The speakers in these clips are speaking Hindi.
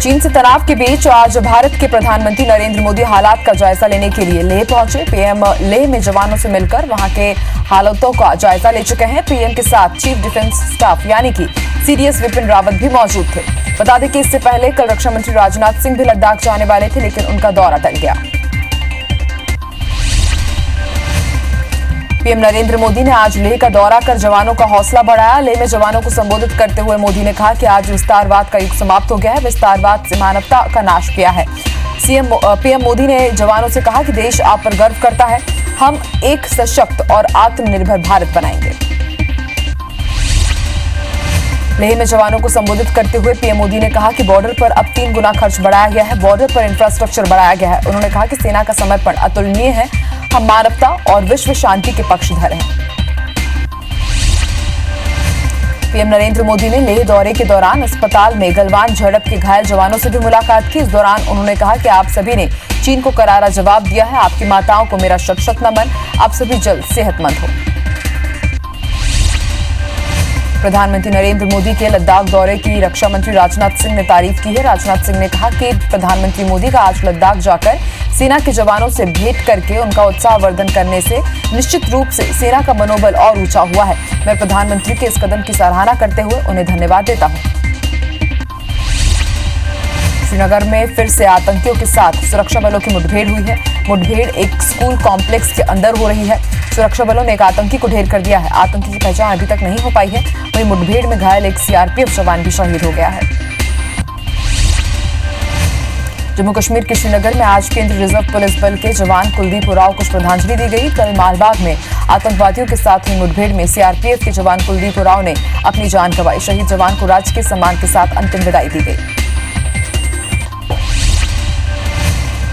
चीन से तनाव के बीच आज भारत के प्रधानमंत्री नरेंद्र मोदी हालात का जायजा लेने के लिए लेह पहुंचे। पीएम लेह में जवानों से मिलकर वहां के हालातों का जायजा ले चुके हैं। पीएम के साथ चीफ डिफेंस स्टाफ यानी कि सीडीएस विपिन रावत भी मौजूद थे। बता दें कि इससे पहले कल रक्षा मंत्री राजनाथ सिंह भी लद्दाख जाने वाले थे, लेकिन उनका दौरा टल गया। पीएम नरेंद्र मोदी ने आज लेह का दौरा कर जवानों का हौसला बढ़ाया। लेह में जवानों को संबोधित करते हुए मोदी ने कहा कि आज विस्तारवाद का युग समाप्त हो गया है। विस्तारवाद से मानवता का नाश किया है। पीएम मोदी ने जवानों से कहा कि देश आप पर गर्व करता है। हम एक सशक्त और आत्मनिर्भर भारत बनाएंगे। लेह में जवानों को संबोधित करते हुए पीएम मोदी ने कहा कि बॉर्डर पर अब 3 गुना खर्च बढ़ाया गया है। बॉर्डर पर इंफ्रास्ट्रक्चर बढ़ाया गया है। उन्होंने कहा कि सेना का समर्पण अतुलनीय है। हम मानवता और विश्व शांति के पक्षधर हैं। पीएम नरेंद्र मोदी ने लेह दौरे के दौरान अस्पताल में गलवान झड़प के घायल जवानों से भी मुलाकात की। इस दौरान उन्होंने कहा कि आप सभी ने चीन को करारा जवाब दिया है। आपकी माताओं को मेरा शत शत नमन। आप सभी जल्द सेहतमंद हो। प्रधानमंत्री नरेंद्र मोदी के लद्दाख दौरे की रक्षा मंत्री राजनाथ सिंह ने तारीफ की है। राजनाथ सिंह ने कहा कि प्रधानमंत्री मोदी का आज लद्दाख जाकर सेना के जवानों से भेंट करके उनका उत्साहवर्धन करने से निश्चित रूप से सेना का मनोबल और ऊंचा हुआ है। मैं प्रधानमंत्री के इस कदम की सराहना करते हुए उन्हें धन्यवाद देता हूं। श्रीनगर में फिर से आतंकियों के साथ सुरक्षा बलों की मुठभेड़ हुई है। मुठभेड़ एक स्कूल कॉम्प्लेक्स के अंदर हो रही है। सुरक्षा बलों ने एक आतंकी को ढेर कर दिया है। आतंकी की पहचान अभी तक नहीं हो पाई है। वहीं मुठभेड़ में घायल एक सीआरपीएफ जवान भी शहीद हो गया है। जम्मू कश्मीर के श्रीनगर में आज केंद्रीय रिजर्व पुलिस बल के जवान कुलदीप उरांव को श्रद्धांजलि दी गई। कल मालबाग में आतंकवादियों के साथ हुई मुठभेड़ में सीआरपीएफ के जवान कुलदीप उरांव ने अपनी जान गंवाई। शहीद जवान को राजकीय सम्मान के साथ अंतिम विदाई दी गई।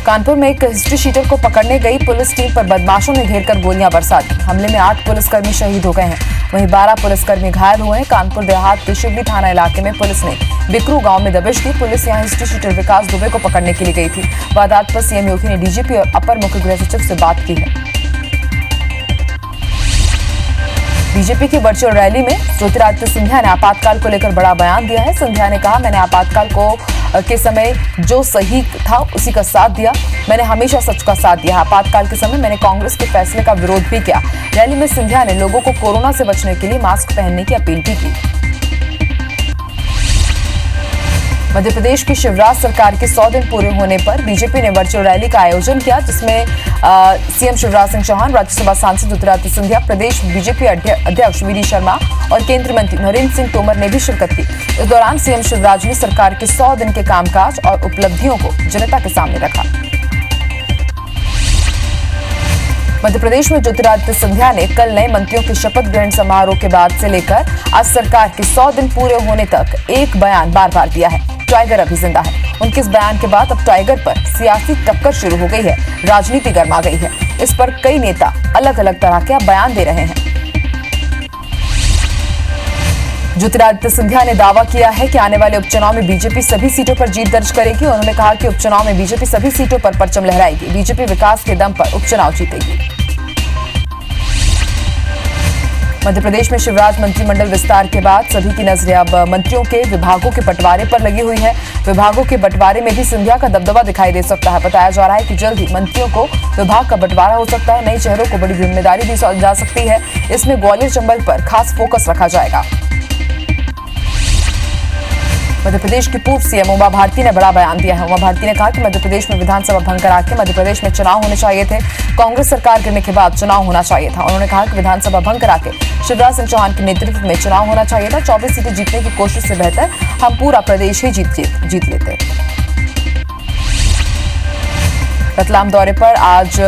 कानपुर में एक हिस्ट्री शीटर को पकड़ने गई पुलिस टीम पर बदमाशों ने घेर कर गोलियां बरसा दी। हमले में 8 पुलिसकर्मी शहीद हो गए हैं। वहीं 12 पुलिसकर्मी घायल हुए हैं। कानपुर देहात के शिवली थाना इलाके में पुलिस ने बिकरू गांव में दबिश दी। पुलिस यहां हिस्ट्री शीटर विकास दुबे को पकड़ने के लिए गई थी। वारदात पर सीएम योगी ने डीजीपी और अपर मुख्य गृह सचिव से बात की है। बीजेपी की वर्चुअल रैली में ज्योतिरादित्य सिंधिया ने आपातकाल को लेकर बड़ा बयान दिया है। सिंधिया ने कहा, मैंने आपातकाल के समय जो सही था उसी का साथ दिया। मैंने हमेशा सच का साथ दिया। आपातकाल के समय मैंने कांग्रेस के फैसले का विरोध भी किया। रैली में सिंधिया ने लोगों को कोरोना से बचने के लिए मास्क पहनने की अपील भी की। मध्य प्रदेश की शिवराज सरकार के 100 दिन पूरे होने पर बीजेपी ने वर्चुअल रैली का आयोजन किया, जिसमें सीएम शिवराज सिंह चौहान, राज्यसभा सांसद ज्योतिरादित्य सिंधिया, प्रदेश बीजेपी अध्यक्ष वी डी शर्मा और केंद्रीय मंत्री नरेंद्र सिंह तोमर ने भी शिरकत की। इस दौरान सीएम शिवराज ने सरकार के 100 दिन के कामकाज और उपलब्धियों को जनता के सामने रखा। मध्य प्रदेश में ज्योतिरादित्य सिंधिया ने कल नए मंत्रियों के शपथ ग्रहण समारोह के बाद से लेकर आज सरकार के 100 दिन पूरे होने तक एक बयान बार बार दिया है, टाइगर अभी जिंदा है। उनके इस बयान के बाद अब टाइगर पर सियासी टक्कर शुरू हो गई है। राजनीति गर्मा गई है। इस पर कई नेता अलग अलग तरह के बयान दे रहे हैं। ज्योतिरादित्य सिंधिया ने दावा किया है कि आने वाले उपचुनाव में बीजेपी सभी सीटों पर जीत दर्ज करेगी। उन्होंने कहा कि उपचुनाव में बीजेपी सभी सीटों पर परचम लहराएगी। बीजेपी विकास के दम पर उपचुनाव जीतेगी। मध्य प्रदेश में शिवराज मंत्रिमंडल विस्तार के बाद सभी की नजरें अब मंत्रियों के विभागों के बंटवारे पर लगी हुई है। विभागों के बंटवारे में भी सिंधिया का दबदबा दिखाई दे सकता है। बताया जा रहा है कि जल्द ही मंत्रियों को विभाग का बंटवारा हो सकता है। नए चेहरों को बड़ी जिम्मेदारी दी जा सकती है। इसमें ग्वालियर चंबल पर खास फोकस रखा जाएगा। मध्य प्रदेश की पूर्व सीएम उमा भारती ने बड़ा बयान दिया है। उमा भारती ने कहा कि मध्य प्रदेश में विधानसभा भंग करा के मध्य प्रदेश में चुनाव होने चाहिए थे। कांग्रेस सरकार गिरने के बाद चुनाव होना चाहिए था। उन्होंने कहा कि विधानसभा भंग करा के शिवराज सिंह चौहान के नेतृत्व में चुनाव होना चाहिए था। 24 सीटें जीतने की कोशिश से बेहतर हम पूरा प्रदेश ही जीत लेते। रतलाम दौरे पर आज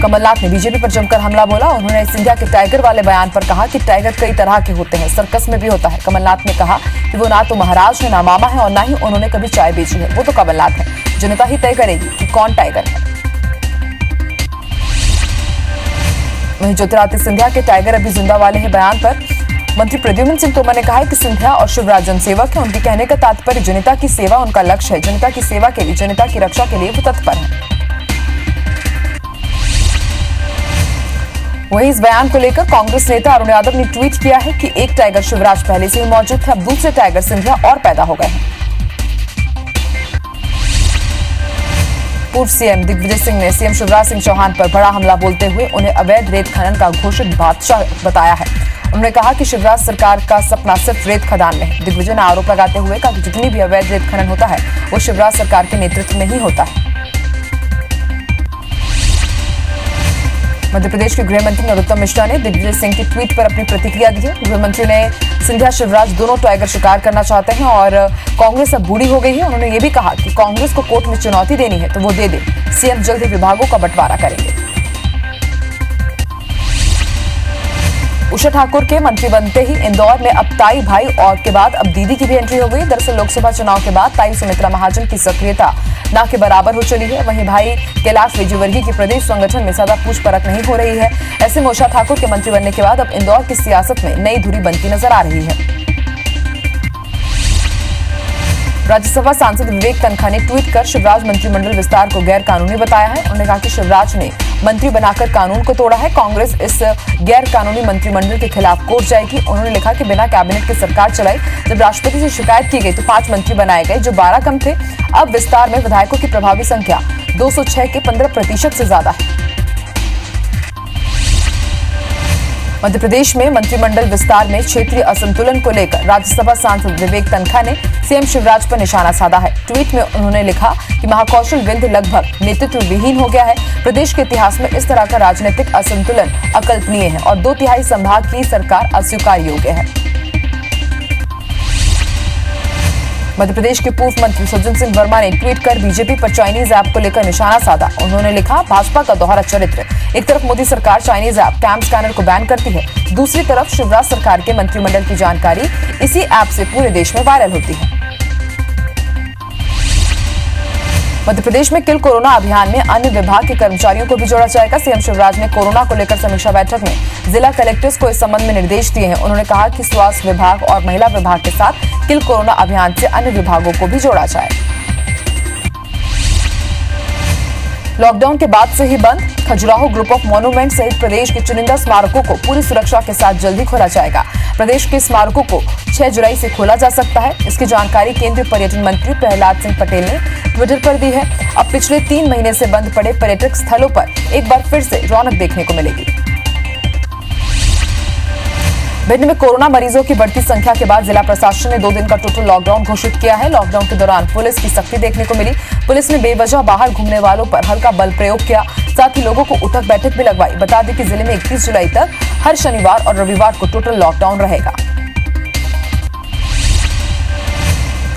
कमलनाथ ने बीजेपी पर जमकर हमला बोला। उन्होंने सिंधिया के टाइगर वाले बयान पर कहा कि टाइगर कई तरह के होते हैं, सर्कस में भी होता है। कमलनाथ ने कहा कि वो ना तो महाराज है, ना मामा है और ना ही उन्होंने कभी चाय बेची है। वो तो कमलनाथ है। जनता ही तय करेगी कि कौन टाइगर है। वहीं ज्योतिरादित्य सिंधिया के टाइगर अभी जिंदा वाले हैं बयान पर मंत्री प्रद्युम्न सिंह तोमर ने कहा है कि सिंधिया और शिवराज जनसेवक है। उनके कहने का तात्पर्य जनता की सेवा उनका लक्ष्य है। जनता की सेवा के लिए, जनता की रक्षा के लिए वो तत्पर है। वहीं इस बयान को लेकर कांग्रेस नेता अरुण यादव ने ट्वीट किया है कि एक टाइगर शिवराज पहले से ही मौजूद थे, अब दूसरे टाइगर सिंधिया और पैदा हो गए हैं। पूर्व सीएम दिग्विजय सिंह ने सीएम शिवराज सिंह चौहान पर बड़ा हमला बोलते हुए उन्हें अवैध रेत खनन का घोषित बादशाह बताया है। उन्होंने कहा कि शिवराज सरकार का सपना सिर्फ रेत खदान में है। दिग्विजय ने आरोप लगाते हुए कहा कि जितनी भी अवैध रेत खनन होता है वो शिवराज सरकार के नेतृत्व में ही होता है। मध्य प्रदेश के गृह मंत्री नरोत्तम मिश्रा ने दिग्विजय सिंह की ट्वीट पर अपनी प्रतिक्रिया दी है। गृह मंत्री ने सिंधिया शिवराज दोनों टाइगर शिकार करना चाहते हैं और कांग्रेस अब बूढ़ी हो गई है। उन्होंने ये भी कहा कि कांग्रेस को कोर्ट में चुनौती देनी है तो वो दे दे, सीएम जल्द ही विभागों का बंटवारा करेंगे। उषा ठाकुर के मंत्री बनते ही इंदौर में अब ताई भाई और के बाद अब दीदी की भी एंट्री हो गई। दरअसल लोकसभा चुनाव के बाद ताई सुमित्रा महाजन की सक्रियता ना के बराबर हो चली है। वहीं भाई कैलाश विजयवर्गीय की प्रदेश संगठन में ज्यादा पूछ परख नहीं हो रही है। ऐसे में उषा ठाकुर के मंत्री बनने के बाद अब इंदौर की सियासत में नई धुरी बनती नजर आ रही है। राज्यसभा सांसद विवेक तनखा ने ट्वीट कर शिवराज मंत्रिमंडल विस्तार को गैर कानूनी बताया है। उन्होंने कहा कि शिवराज ने मंत्री बनाकर कानून को तोड़ा है। कांग्रेस इस गैर कानूनी मंत्रिमंडल के खिलाफ कोर्ट जाएगी। उन्होंने लिखा कि बिना कैबिनेट की सरकार चलाई। जब राष्ट्रपति से शिकायत की गई तो 5 मंत्री बनाए गए जो 12 कम थे। अब विस्तार में विधायकों की प्रभावी संख्या 206 के 15% से ज्यादा है। मध्य प्रदेश में मंत्रिमंडल विस्तार में क्षेत्रीय असंतुलन को लेकर राज्यसभा सांसद विवेक तनखा ने सीएम शिवराज पर निशाना साधा है। ट्वीट में उन्होंने लिखा कि महाकौशल विंध्य लगभग नेतृत्व विहीन हो गया है। प्रदेश के इतिहास में इस तरह का राजनीतिक असंतुलन अकल्पनीय है और 2/3 संभाग की सरकार अस्वीकार योग्य है। मध्य प्रदेश के पूर्व मंत्री सज्जन सिंह वर्मा ने ट्वीट कर बीजेपी पर चाइनीज ऐप को लेकर निशाना साधा। उन्होंने लिखा, भाजपा का दोहरा चरित्र। एक तरफ मोदी सरकार चाइनीज ऐप कैम स्कैनर को बैन करती है, दूसरी तरफ शिवराज सरकार के मंत्रिमंडल की जानकारी इसी ऐप से पूरे देश में वायरल होती है। मध्य प्रदेश में किल कोरोना अभियान में अन्य विभाग के कर्मचारियों को भी जोड़ा जाएगा। सीएम शिवराज ने कोरोना को लेकर समीक्षा बैठक में जिला कलेक्टर्स को इस संबंध में निर्देश दिए हैं। उन्होंने कहा कि स्वास्थ्य विभाग और महिला विभाग के साथ किल कोरोना अभियान से अन्य विभागों को भी जोड़ा जाए। लॉकडाउन के बाद से ही बंद खजुराहो ग्रुप ऑफ मॉन्यूमेंट सहित प्रदेश के चुनिंदा स्मारकों को पूरी सुरक्षा के साथ जल्दी खोला जाएगा। प्रदेश के स्मारकों को 6 जुलाई से खोला जा सकता है। इसकी जानकारी केंद्रीय पर्यटन मंत्री प्रहलाद सिंह पटेल ने ट्विटर पर दी है। अब पिछले 3 महीने से बंद पड़े पर्यटक स्थलों पर एक बार फिर से रौनक देखने को मिलेगी। भिंड में कोरोना मरीजों की बढ़ती संख्या के बाद जिला प्रशासन ने 2 दिन का टोटल लॉकडाउन घोषित किया है। लॉकडाउन के दौरान पुलिस की सख्ती देखने को मिली। पुलिस ने बेवजह बाहर घूमने वालों पर हल्का बल प्रयोग किया, साथ ही लोगों को उठक बैठक भी लगवाई। बता दें कि जिले में 31 जुलाई तक हर शनिवार और रविवार को टोटल लॉकडाउन रहेगा।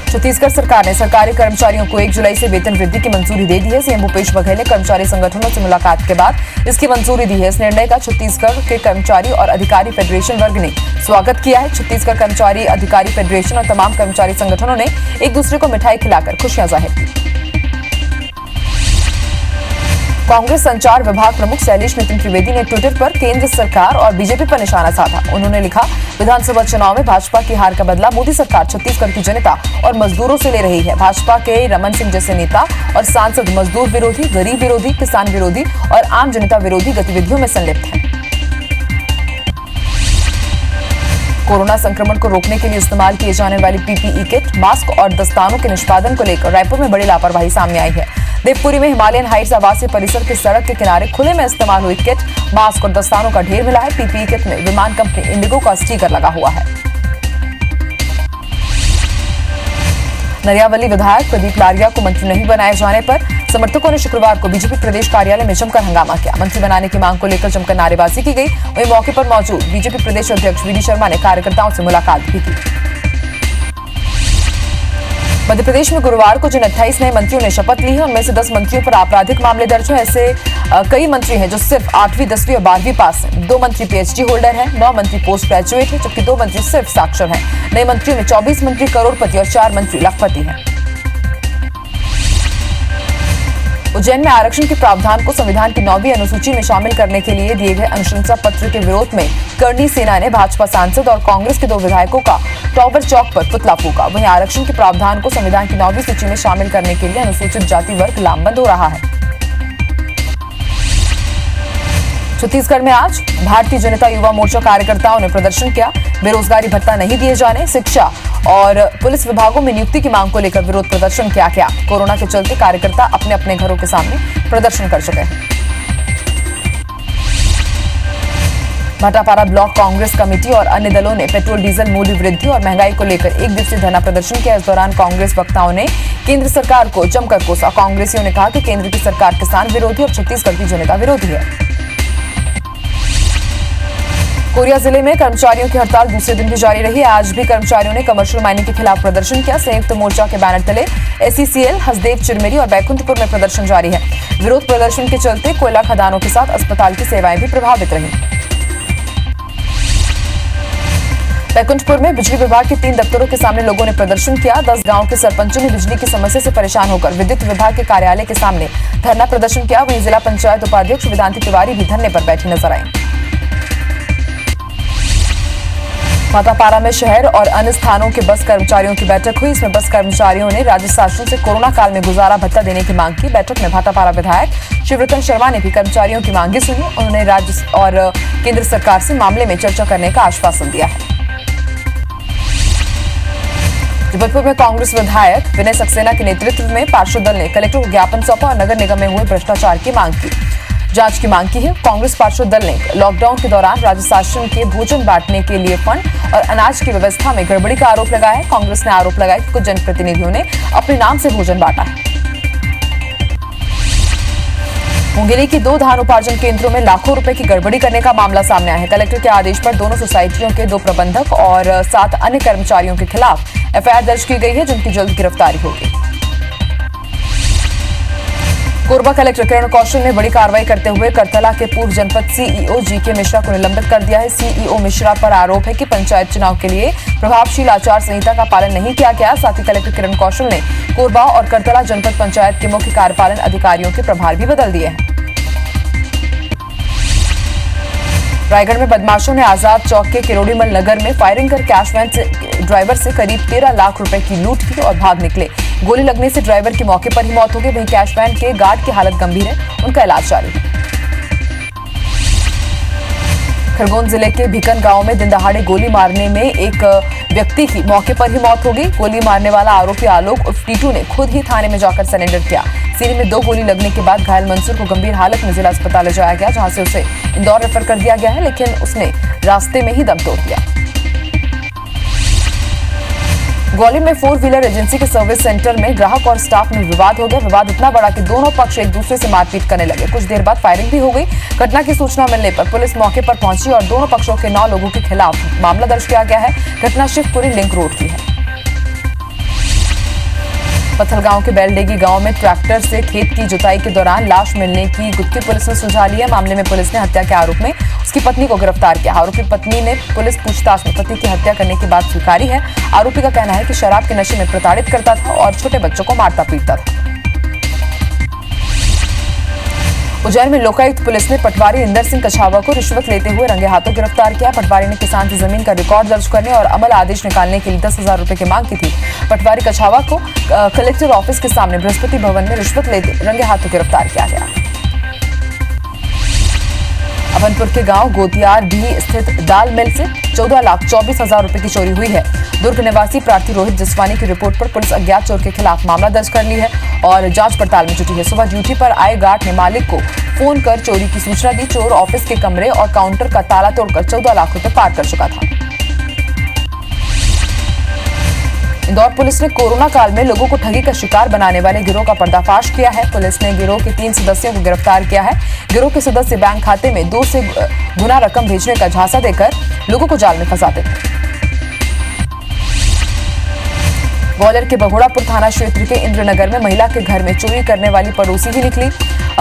छत्तीसगढ़ सरकार ने सरकारी कर्मचारियों को 1 जुलाई से वेतन वृद्धि की मंजूरी दे दी है। सीएम भूपेश बघेल ने कर्मचारी संगठनों से मुलाकात के बाद इसकी मंजूरी दी है। इस निर्णय का छत्तीसगढ़ के कर्मचारी और अधिकारी फेडरेशन वर्ग ने स्वागत किया है। छत्तीसगढ़ कर्मचारी अधिकारी फेडरेशन और तमाम कर्मचारी संगठनों ने एक दूसरे को मिठाई खिलाकर खुशियां जाहिर की। कांग्रेस संचार विभाग प्रमुख शैलेश नितिन त्रिवेदी ने ट्विटर पर केंद्र सरकार और बीजेपी पर निशाना साधा। उन्होंने लिखा, विधानसभा चुनाव में भाजपा की हार का बदला मोदी सरकार छत्तीसगढ़ की जनता और मजदूरों से ले रही है। भाजपा के रमन सिंह जैसे नेता और सांसद मजदूर विरोधी, गरीब विरोधी, किसान विरोधी और आम जनता विरोधी गतिविधियों में संलिप्त हैं। कोरोना संक्रमण को रोकने के लिए इस्तेमाल किए जाने वाली पीपीई किट, मास्क और दस्तानों के निष्पादन को लेकर रायपुर में बड़ी लापरवाही सामने आई है। देवपुरी में हिमालयन हाइट्स आवासीय परिसर के सड़क के किनारे खुले में इस्तेमाल हुई किट, मास्क और दस्तानों का ढेर मिला है। पीपीई किट में विमान कंपनी इंडिगो का स्टिकर लगा हुआ है। नरियावली विधायक प्रदीप लारिया को मंत्री नहीं बनाए जाने पर समर्थकों ने शुक्रवार को बीजेपी प्रदेश कार्यालय में जमकर हंगामा किया। मंत्री बनाने की मांग को लेकर जमकर नारेबाजी की गई। वहीं मौके पर मौजूद बीजेपी प्रदेश अध्यक्ष वीडी शर्मा ने कार्यकर्ताओं से मुलाकात भी की। मध्य प्रदेश में गुरुवार को जिन 28 नए मंत्रियों ने शपथ ली है उनमें से 10 मंत्रियों पर आपराधिक मामले दर्ज हैं। ऐसे कई मंत्री हैं जो सिर्फ 8वीं, 10वीं और 12वीं पास हैं। 2 मंत्री पीएचडी होल्डर हैं, 9 मंत्री पोस्ट ग्रेजुएट हैं, जबकि 2 मंत्री सिर्फ साक्षर हैं। नए मंत्रियों में 24 मंत्री करोड़पति और 4 मंत्री लखपति हैं। उज्जैन में आरक्षण के प्रावधान को संविधान की 9वीं अनुसूची में शामिल करने के लिए दिए गए अनुशंसा पत्र के विरोध में करणी सेना ने भाजपा सांसद और कांग्रेस के 2 विधायकों का टॉवर चौक पर पुतला फूंका। वहीं आरक्षण के प्रावधान को संविधान की 9वीं सूची में शामिल करने के लिए अनुसूचित जाति वर्ग लामबंद हो रहा है। छत्तीसगढ़ में आज भारतीय जनता युवा मोर्चा कार्यकर्ताओं ने प्रदर्शन किया। बेरोजगारी भत्ता नहीं दिए जाने, शिक्षा और पुलिस विभागों में नियुक्ति की मांग को लेकर विरोध प्रदर्शन किया गया। कोरोना के चलते कार्यकर्ता अपने अपने घरों के सामने प्रदर्शन कर चुके हैं। भाटापारा ब्लॉक कांग्रेस कमेटी और अन्य दलों ने पेट्रोल डीजल मूल्य वृद्धि और महंगाई को लेकर एक दिवसीय धरना प्रदर्शन किया। इस दौरान कांग्रेस वक्ताओं ने केंद्र सरकार को जमकर कोसा। कांग्रेसियों ने कहा कि केंद्र की सरकार किसान विरोधी और छत्तीसगढ़ की जनता विरोधी है। कोरिया जिले में कर्मचारियों की हड़ताल दूसरे दिन भी जारी रही। आज भी कर्मचारियों ने कमर्शियल माइनिंग के खिलाफ प्रदर्शन किया। संयुक्त मोर्चा के बैनर तले SCCL, हसदेव, चिरमिरी और बैकुंठपुर में प्रदर्शन जारी है। विरोध प्रदर्शन के चलते कोयला खदानों के साथ अस्पताल की सेवाएं भी प्रभावित रही। बैकुंठपुर में बिजली विभाग के 3 दफ्तरों के सामने लोगों ने प्रदर्शन किया। 10 गांव के सरपंचों ने बिजली की समस्या से परेशान होकर विद्युत विभाग के कार्यालय के सामने धरना प्रदर्शन किया। वहीं जिला पंचायत उपाध्यक्ष वेदांती तिवारी भी धरने पर बैठी नजर आई। भाटापारा में शहर और अन्य स्थानों के बस कर्मचारियों की बैठक हुई। इसमें बस कर्मचारियों ने राज्य शासन से कोरोना काल में गुजारा भत्ता देने की मांग की। बैठक में भाटापारा विधायक शिवरतन शर्मा ने भी कर्मचारियों की मांगे सुनी। उन्होंने राज्य और केंद्र सरकार से मामले में चर्चा करने का आश्वासन दिया है। जबलपुर में कांग्रेस विधायक विनय सक्सेना के नेतृत्व में पार्षद दल ने कलेक्टर को ज्ञापन सौंपा और नगर निगम में हुए भ्रष्टाचार की मांग की। जांच की मांग की है। कांग्रेस पार्षद दल ने लॉकडाउन के दौरान राज्य शासन के भोजन बांटने के लिए फंड और अनाज की व्यवस्था में गड़बड़ी का आरोप लगाया है। कांग्रेस ने आरोप लगाया कि कुछ जनप्रतिनिधियों ने अपने नाम से भोजन बांटा है। मुंगेली की 2 धान उपार्जन केंद्रों में लाखों रुपए की गड़बड़ी करने का मामला सामने आया है। कलेक्टर के आदेश पर दोनों सोसाइटियों के 2 प्रबंधक और 7 अन्य कर्मचारियों के खिलाफ FIR दर्ज की गई है, जिनकी जल्द गिरफ्तारी होगी। कोरबा कलेक्टर किरण कौशल ने बड़ी कार्रवाई करते हुए करतला के पूर्व जनपद CEO GK मिश्रा को निलंबित कर दिया है। CEO मिश्रा पर आरोप है कि पंचायत चुनाव के लिए प्रभावशील आचार संहिता का पालन नहीं किया गया। साथ ही कलेक्टर किरण कौशल ने कोरबा और करतला जनपद पंचायत के मुख्य कार्यपालन अधिकारियों के प्रभार भी बदल दिए हैं। रायगढ़ में बदमाशों ने आजाद चौक के किरोड़ीमल नगर में फायरिंग कर कैश वैन से ड्राइवर से करीब 13 लाख रुपए की लूट की और भाग निकले। गोली लगने से ड्राइवर की मौके पर ही मौत हो गई। वहीं कैश वैन के गार्ड की हालत गंभीर है, उनका इलाज जारी है। खरगोन जिले के भिकन गांव में दिन दहाड़े गोली मारने में एक व्यक्ति की मौके पर ही मौत हो गई। गोली मारने वाला आरोपी आलोक उर्फ टीटू ने खुद ही थाने में जाकर सरेंडर किया। सीने में 2 गोली लगने के बाद घायल मंसूर को गंभीर हालत में जिला अस्पताल ले जाया गया, जहां से उसे इंदौर रेफर कर दिया गया है, लेकिन उसने रास्ते में ही दम तोड़ दिया। ग्वालियर में 4 व्हीलर एजेंसी के सर्विस सेंटर में ग्राहक और स्टाफ में विवाद हो गया। विवाद इतना बड़ा कि दोनों पक्ष एक दूसरे से मारपीट करने लगे। कुछ देर बाद फायरिंग भी हो गई। घटना की सूचना मिलने पर पुलिस मौके पर पहुंची और दोनों पक्षों के 9 लोगों के खिलाफ मामला दर्ज किया गया है। घटना शिवपुरी लिंक रोड की है। पत्थलगांव के बैलडेगी गांव में ट्रैक्टर से खेत की जुताई के दौरान लाश मिलने की गुत्थी पुलिस ने सुलझा ली है। मामले में पुलिस ने हत्या के आरोप में उसकी पत्नी को गिरफ्तार किया। आरोपी पत्नी ने पुलिस पूछताछ में पति की हत्या करने की बात स्वीकारी है। आरोपी का कहना है कि शराब के नशे में प्रताड़ित करता था और छोटे बच्चों को मारता पीटता था। उज्जैन में लोकायुक्त पुलिस ने पटवारी इंदर सिंह कछावा को रिश्वत लेते हुए रंगे हाथों गिरफ्तार किया। पटवारी ने किसान की जमीन का रिकॉर्ड दर्ज करने और अमल आदेश निकालने के लिए 10,000 रुपए की मांग की थी। पटवारी कछावा को कलेक्टर ऑफिस के सामने बृहस्पति भवन में रिश्वत लेते रंगे हाथों गिरफ्तार किया गया। अभनपुर के गांव गोतियार भी स्थित दाल मिल से 14,24,000 रुपए की चोरी हुई है। दुर्ग निवासी प्रार्थी रोहित जसवानी की रिपोर्ट पर पुलिस अज्ञात चोर के खिलाफ मामला दर्ज कर ली है और जांच पड़ताल में जुटी है। सुबह ड्यूटी पर आए गार्ड ने मालिक को फोन कर चोरी की सूचना दी। चोर ऑफिस के कमरे और काउंटर का ताला तोड़कर 14 लाख रुपए पार कर चुका था। इंदौर पुलिस ने कोरोना काल में लोगों को ठगी का शिकार बनाने वाले गिरोह का पर्दाफाश किया है। पुलिस ने गिरोह के 3 सदस्यों को गिरफ्तार किया है। गिरोह के सदस्य बैंक खाते में 2 से गुना रकम भेजने का झांसा देकर लोगों को जाल में फंसाते थे। ग्वालियर के बघोड़ापुर थाना क्षेत्र के इंद्रनगर में महिला के घर में चोरी करने वाली पड़ोसी ही निकली।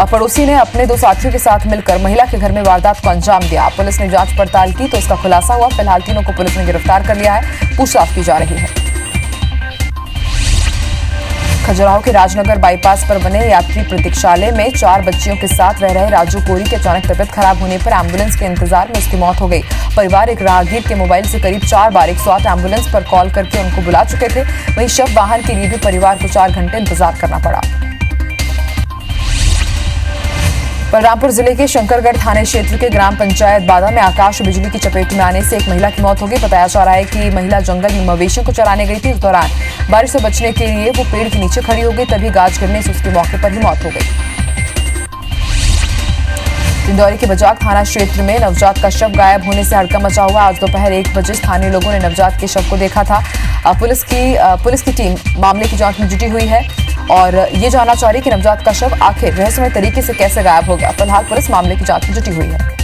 पड़ोसी ने अपने 2 साथियों के साथ मिलकर महिला के घर में वारदात को अंजाम दिया। पुलिस ने जांच पड़ताल की तो इसका खुलासा हुआ। फिलहाल तीनों को पुलिस ने गिरफ्तार कर लिया है। पूछताछ की जा रही है। खजुराहो के राजनगर बाईपास पर बने यात्री प्रतीक्षालय में 4 बच्चियों के साथ रह रहे राजू कोरी की अचानक तबियत खराब होने पर एम्बुलेंस के इंतजार में उसकी मौत हो गई। परिवार एक राहगीर के मोबाइल से करीब 4 बार 108 एम्बुलेंस पर कॉल करके उनको बुला चुके थे। वहीं शव वाहन के लिए भी परिवार को 4 घंटे इंतजार करना पड़ा। बलरामपुर जिले के शंकरगढ़ थाने क्षेत्र के ग्राम पंचायत बादा में आकाश बिजली की चपेट में आने से एक महिला की मौत हो गई। बताया जा रहा है कि महिला जंगल में मवेशियों को चराने गई थी। इस दौरान बारिश से बचने के लिए वो पेड़ के नीचे खड़ी हो गई, तभी गाज गिरने से उसकी मौके पर ही मौत हो गई। इंदौरी के बजाग थाना क्षेत्र में नवजात का शव गायब होने से हड़कंप मचा हुआ। आज दोपहर 1 बजे स्थानीय लोगों ने नवजात के शव को देखा था। पुलिस की टीम मामले की जांच में जुटी हुई है और ये जानना चाह रही है कि नवजात का शव आखिर रहस्यमय तरीके से कैसे गायब हो गया। फिलहाल पुलिस मामले की जांच में जुटी हुई है।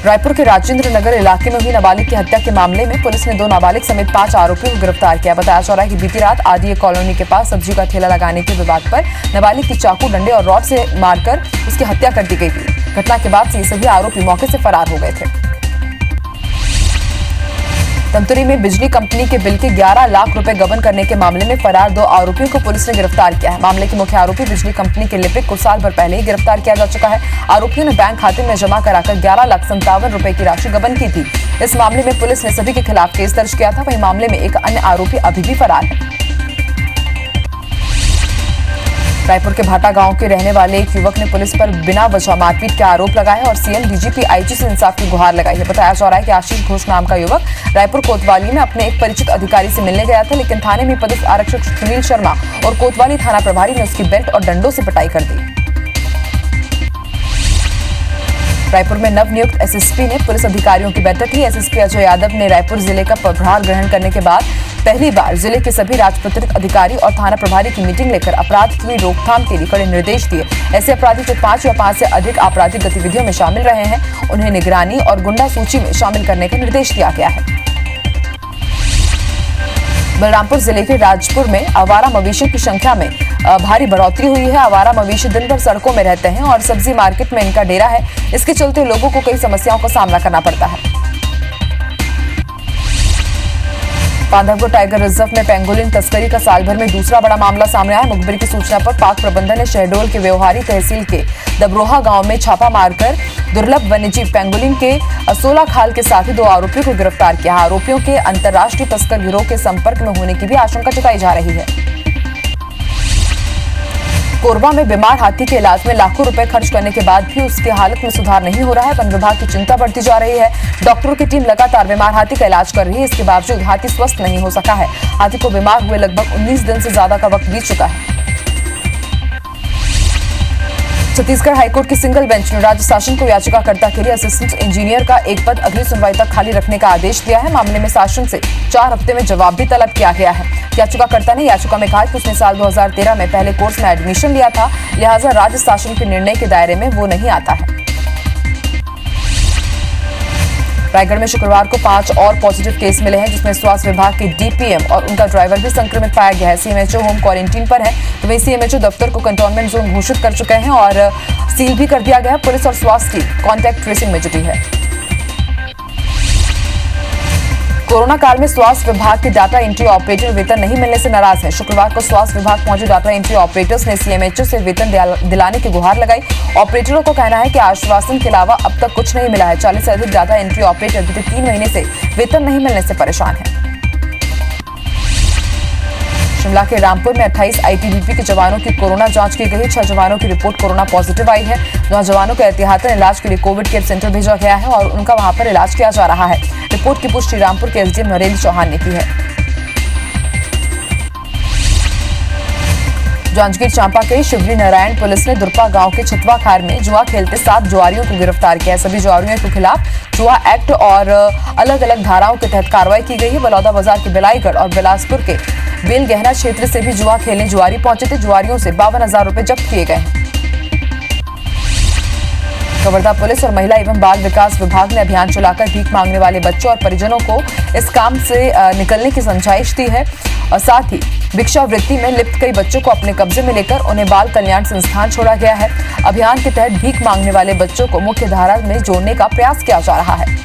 रायपुर के राजेंद्र नगर इलाके में हुई नाबालिग की हत्या के मामले में पुलिस ने 2 नाबालिग समेत 5 आरोपियों को गिरफ्तार किया। बताया जा रहा है कि बीती रात आदि कॉलोनी के पास सब्जी का ठेला लगाने के विवाद पर नाबालिग की चाकू, डंडे और रॉड से मारकर उसकी हत्या कर दी गई थी। घटना के बाद से ये सभी आरोपी मौके से फरार हो गए थे। तंतुरी में बिजली कंपनी के बिल के 11 लाख रुपए गबन करने के मामले में फरार 2 आरोपियों को पुलिस ने गिरफ्तार किया है। मामले के मुख्य आरोपी बिजली कंपनी के लिपिक को साल भर पहले ही गिरफ्तार किया जा चुका है। आरोपियों ने बैंक खाते में जमा कराकर 11,57,000 रुपए की राशि गबन की थी। इस मामले में पुलिस ने सभी के खिलाफ केस दर्ज किया था। वहीं मामले में एक अन्य आरोपी अभी भी फरार है। रायपुर के भाटा गांव के रहने वाले एक युवक ने पुलिस पर बिना वजह मारपीट के आरोप लगाए और सीएम, डीजीपी, आईजी से इंसाफ की गुहार लगाई है। बताया जा रहा है कि आशीष घोष नाम का युवक रायपुर कोतवाली में अपने एक परिचित अधिकारी से मिलने गया था, लेकिन थाने में पदस्थ आरक्षक सुनील शर्मा और कोतवाली थाना प्रभारी ने उसकी बेल्ट और डंडों से पिटाई कर दी। रायपुर में नवनियुक्त एसएसपी ने पुलिस अधिकारियों की बैठक ली। एसएसपी अजय यादव ने रायपुर जिले का प्रभार ग्रहण करने के बाद पहली बार जिले के सभी राजपत्रित अधिकारी और थाना प्रभारी की मीटिंग लेकर अपराध की रोकथाम के लिए कड़े निर्देश दिए। ऐसे अपराधी जो 5 या 5 से अधिक आपराधिक गतिविधियों में शामिल रहे हैं, उन्हें निगरानी और गुंडा सूची में शामिल करने का निर्देश दिया गया है। बलरामपुर जिले के राजपुर में आवारा मवेशियों की संख्या में भारी बढ़ोतरी हुई है। आवारा मवेशी दिन भर सड़कों में रहते हैं और सब्जी मार्केट में इनका डेरा है। इसके चलते लोगों को कई समस्याओं का सामना करना पड़ता है। बांधवगढ़ टाइगर रिजर्व में पेंगोलिन तस्करी का साल भर में दूसरा बड़ा मामला सामने आया। मुखबिर की सूचना पर पाक प्रबंधन ने शहडोल के व्यवहारी तहसील के दबरोहा गांव में छापा मारकर दुर्लभ वन्यजीव पेंगोलिन के 16 खाल के साथ ही 2 आरोपियों को गिरफ्तार किया। आरोपियों के अंतर्राष्ट्रीय तस्कर गिरोह के संपर्क में होने की भी आशंका जताई जा रही है। कोरबा में बीमार हाथी के इलाज में लाखों रुपए खर्च करने के बाद भी उसकी हालत में सुधार नहीं हो रहा है। वन विभाग की चिंता बढ़ती जा रही है। डॉक्टरों की टीम लगातार बीमार हाथी का इलाज कर रही है। इसके बावजूद हाथी स्वस्थ नहीं हो सका है। हाथी को बीमार हुए लगभग 19 दिन से ज्यादा का वक्त बीत चुका है। छत्तीसगढ़ हाईकोर्ट की सिंगल बेंच ने राज्य शासन को याचिकाकर्ता के लिए असिस्टेंट इंजीनियर का एक पद अगली सुनवाई तक खाली रखने का आदेश दिया है। मामले में शासन से 4 हफ्ते में जवाब भी तलब किया गया है। याचिकाकर्ता ने याचिका में कहा कि उसने साल 2013 में पहले कोर्स में एडमिशन लिया था, लिहाजा राज्य शासन के निर्णय के दायरे में वो नहीं आता है। रायगढ़ में शुक्रवार को 5 और पॉजिटिव केस मिले हैं, जिसमें स्वास्थ्य विभाग के डीपीएम और उनका ड्राइवर भी संक्रमित पाया गया है। सीएमएचओ होम क्वारंटीन पर है, तो वहीं सीएमएचओ दफ्तर को कंटेनमेंट जोन घोषित कर चुके हैं और सील भी कर दिया गया है। पुलिस और स्वास्थ्य टीम कॉन्टैक्ट ट्रेसिंग में जुटी है। कोरोना काल में स्वास्थ्य विभाग के डाटा एंट्री ऑपरेटर वेतन नहीं मिलने से नाराज हैं। शुक्रवार को स्वास्थ्य विभाग पहुंचे डाटा एंट्री ऑपरेटर्स ने सीएमएचओ से वेतन दिलाने की गुहार लगाई। ऑपरेटरों को कहना है कि आश्वासन के अलावा अब तक कुछ नहीं मिला है। 40 से अधिक डाटा एंट्री ऑपरेटर बीते 3 महीने से वेतन नहीं मिलने से परेशान हैं। शिमला के रामपुर में 28 आईटीबीपी के जवानों की कोरोना जांच की गई। 6 जवानों की रिपोर्ट कोरोना पॉजिटिव आई है। 9 जवानों को एहतियातन इलाज के लिए कोविड केयर सेंटर भेजा गया है और उनका वहां पर इलाज किया जा रहा है। रिपोर्ट की पुष्टि रामपुर के एसडीएम नरेंद्र चौहान ने की है। जांजगीर चांपा के शिवरी नारायण पुलिस ने दुर्पा गांव के छतवा खार में जुआ खेलते 7 जुआरियों को गिरफ्तार किया है। सभी जुआरियों के खिलाफ जुआ एक्ट और अलग अलग धाराओं के तहत कार्रवाई की गई है। बलौदा बाजार के बिलाईगढ़ और बिलासपुर के बेल गहना क्षेत्र से भी जुआ खेलने जुआरी पहुंचे थे। जुआरियों से 52,000 रुपए जब्त किए गए हैं। कवर्धा पुलिस और महिला एवं बाल विकास विभाग ने अभियान चलाकर भीख मांगने वाले बच्चों और परिजनों को इस काम से निकलने की समझाइश दी है और साथ ही भिक्षावृत्ति में लिप्त कई बच्चों को अपने कब्जे में लेकर उन्हें बाल कल्याण संस्थान छोड़ा गया है। अभियान के तहत भीख मांगने वाले बच्चों को मुख्य धारा में जोड़ने का प्रयास किया जा रहा है।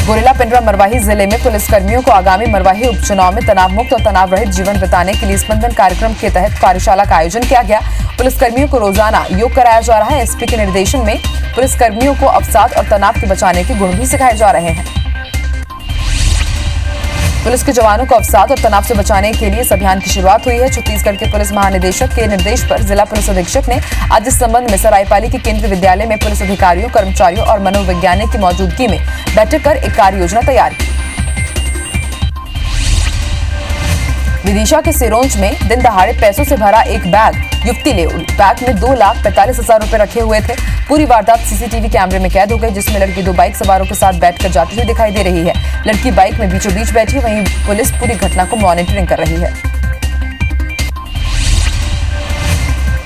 गुरेला पिंडरा मरवाही जिले में पुलिसकर्मियों को आगामी मरवाही उपचुनाव में तनाव मुक्त और तनाव रहित जीवन बिताने के लिए स्पंदन कार्यक्रम के तहत कार्यशाला का आयोजन किया गया। पुलिसकर्मियों को रोजाना योग कराया जा रहा है। एसपी के निर्देशन में पुलिसकर्मियों को अवसाद और तनाव के बचाने के गुण भी सिखाए जा रहे हैं। पुलिस के जवानों को अवसाद और तनाव से बचाने के लिए इस अभियान की शुरुआत हुई है। छत्तीसगढ़ के पुलिस महानिदेशक के निर्देश पर जिला पुलिस अधीक्षक ने आज इस संबंध में सरायपाली के केंद्रीय विद्यालय में पुलिस अधिकारियों, कर्मचारियों और मनोवैज्ञानिक की मौजूदगी में बैठक कर एक कार्य योजना तैयार की। विदिशा के सिरोंज में दिन दहाड़े पैसों से भरा एक बैग युवती ले उड़ी। बैग में 2,45,000 रुपए रखे हुए थे। पूरी वारदात सीसीटीवी कैमरे में कैद हो गई, जिसमें लड़की 2 बाइक सवारों के साथ बैठकर जाती हुई दिखाई दे रही है। लड़की बाइक में बीचों बीच बैठी, वहीं पुलिस पूरी घटना को मॉनिटरिंग कर रही है।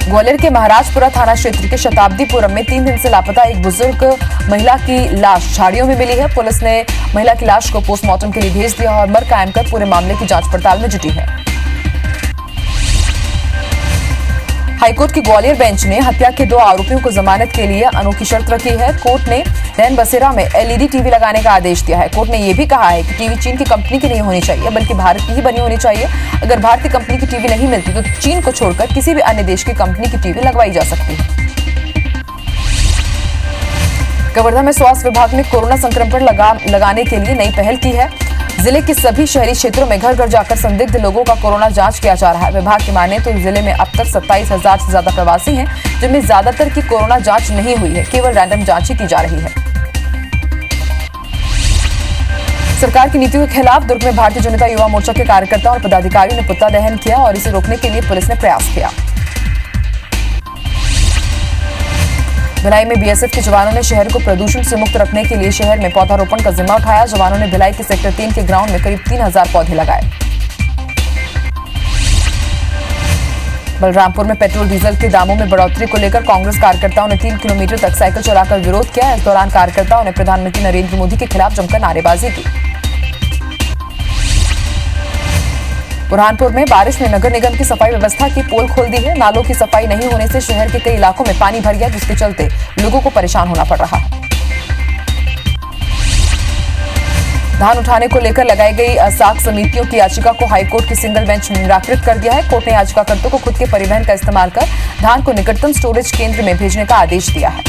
ग्वालियर के महाराजपुरा थाना क्षेत्र के शताब्दीपुरम में 3 दिन से लापता एक बुजुर्ग महिला की लाश झाड़ियों में मिली है। पुलिस ने महिला की लाश को पोस्टमार्टम के लिए भेज दिया और मर कायम कर पूरे मामले की जांच पड़ताल में जुटी है। हाईकोर्ट की ग्वालियर बेंच ने हत्या के 2 आरोपियों को जमानत के लिए अनोखी शर्त रखी है। कोर्ट ने रैन बसेरा में एलईडी टीवी लगाने का आदेश दिया है। कोर्ट ने यह भी कहा है कि टीवी चीन की कंपनी की नहीं होनी चाहिए, बल्कि भारत की ही बनी होनी चाहिए। अगर भारतीय कंपनी की टीवी नहीं मिलती तो चीन को छोड़कर किसी भी अन्य देश की कंपनी की टीवी लगवाई जा सकती है। कवर्धा में स्वास्थ्य विभाग ने कोरोना संक्रमण पर लगाने के लिए नई पहल की है। जिले के सभी शहरी क्षेत्रों में घर घर जाकर संदिग्ध लोगों का कोरोना जांच किया जा रहा है। विभाग की माने तो जिले में अब तक 27,000 से ज्यादा प्रवासी हैं, जिनमें ज्यादातर की कोरोना जांच नहीं हुई है, केवल रैंडम जांच ही की जा रही है। सरकार की नीतियों के खिलाफ दुर्ग में भारतीय जनता युवा मोर्चा के कार्यकर्ताओं और पदाधिकारियों ने पुतला दहन किया और इसे रोकने के लिए पुलिस ने प्रयास किया। भिलाई में बीएसएफ के जवानों ने शहर को प्रदूषण से मुक्त रखने के लिए शहर में पौधारोपण का जिम्मा उठाया। जवानों ने भिलाई के सेक्टर 3 के ग्राउंड में करीब 3,000 पौधे लगाए। बलरामपुर में पेट्रोल डीजल के दामों में बढ़ोतरी को लेकर कांग्रेस कार्यकर्ताओं ने 3 किलोमीटर तक साइकिल चलाकर विरोध किया। इस दौरान कार्यकर्ताओं ने प्रधानमंत्री नरेंद्र मोदी के खिलाफ जमकर नारेबाजी की। बुरहानपुर में बारिश में नगर निगम की सफाई व्यवस्था की पोल खोल दी है। नालों की सफाई नहीं होने से शहर के कई इलाकों में पानी भर गया, जिसके चलते लोगों को परेशान होना पड़ रहा है। धान उठाने को लेकर लगाई गई साख समितियों की याचिका को हाईकोर्ट की सिंगल बेंच ने निराकृत कर दिया है। कोर्ट ने याचिकाकर्ताओं को खुद के परिवहन का इस्तेमाल कर धान को निकटतम स्टोरेज केंद्र में भेजने का आदेश दिया है।